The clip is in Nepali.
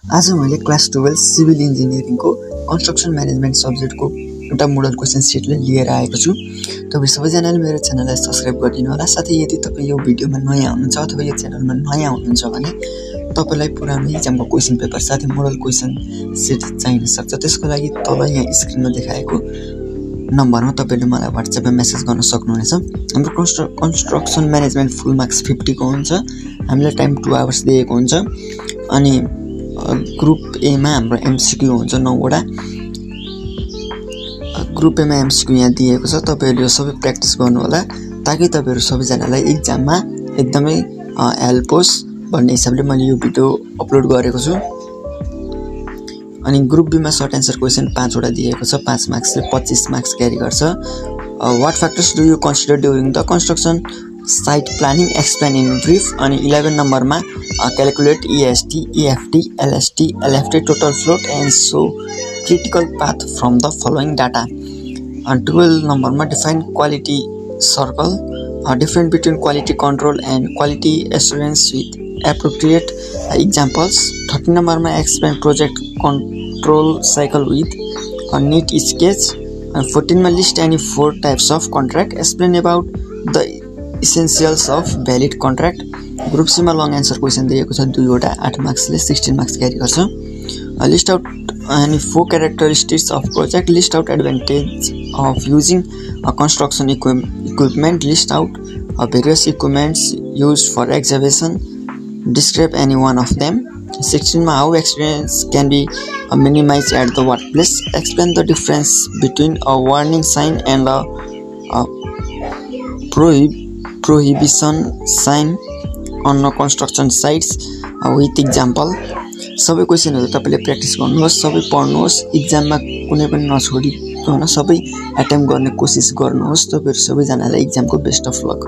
आज मैले क्लास 12 सिभिल इन्जिनियरिङको कन्स्ट्रक्सन म्यानेजमेन्ट सब्जेक्टको एउटा मोडल क्वेसन सेटले लिएर आएको छु। तपाईं सबैजनाले मेरो च्यानललाई सब्स्क्राइब गरिदिनु होला। साथै यदि तपाईं यो भिडियोमा नयाँ हुनुहुन्छ अथवा यो च्यानलमा नयाँ हुनुहुन्छ भने तपाईलाई पुरानो एक्जामको क्वेसन पेपर साथै मोडल क्वेसन सेट चाहिन सक्छ। त्यसको लागि तल यहाँ स्क्रिनमा देखाएको नम्बरमा तपाईले मलाई WhatsApp मा मेसेज गर्न सक्नुहुनेछ। हाम्रो कन्स्ट्रक्सन म्यानेजमेन्ट फुल मार्क्स 50 को हुन्छ। हामीलाई टाइम 2 आवर्स दिएको हुन्छ अनि ग्रुप ए मा हाम्रो एमसीक्यू हुन्छ 9 वटा। ग्रुप ए मा एमसीक्यू यहाँ दिएको छ। तपाईहरुले यो सबै प्र्याक्टिस गर्नु होला ताकि तपाईहरु सबैजनालाई एक्जाममा एकदमै हेल्प होस् भन्ने हिसाबले मैले यो भिडियो अपलोड गरेको छु। अनि ग्रुप बी मा सर्ट आन्सर क्वेशन 5 वटा दिएको छ। 5 मार्क्सले 25 मार्क्स क्यारी गर्छ। What factors do you consider during the construction site planning explain in brief. अनि 11 नम्बरमा calculate EST, EFT, LST, LFT total float and so critical path from the following data. 12 नम्बरमा define quality circle, difference between quality control and quality assurance with appropriate examples. 13 नम्बरमा explain project control cycle with NEET sketch. 14 मा list any 4 types of contract, explain about the essentials of valid contract. Group C मा लङ आन्सर क्वेशन दिएको छ 2 वटा 8 मार्क्सले 16 मार्क्स क्यारी गर्छ। List out any 4 characteristics of project, list out advantage of using construction equipment, list out various equipments used for excavation, describe any one of them। 16 ma how experience can be minimized at the workplace, explain the difference between a warning sign and a prohibition sign on a construction sites with example। सबै क्वेशनहरु तपाईले प्र्याक्टिस गर्नुहोस्, सबै पढ्नुहोस्, एक्जाममा कुनै पनि नछोडिकन सबै अटेम्प्ट गर्ने कोसिस गर्नुहोस्। तपाईहरु सबैजनालाई एक्जामको बेस्ट अफ लक।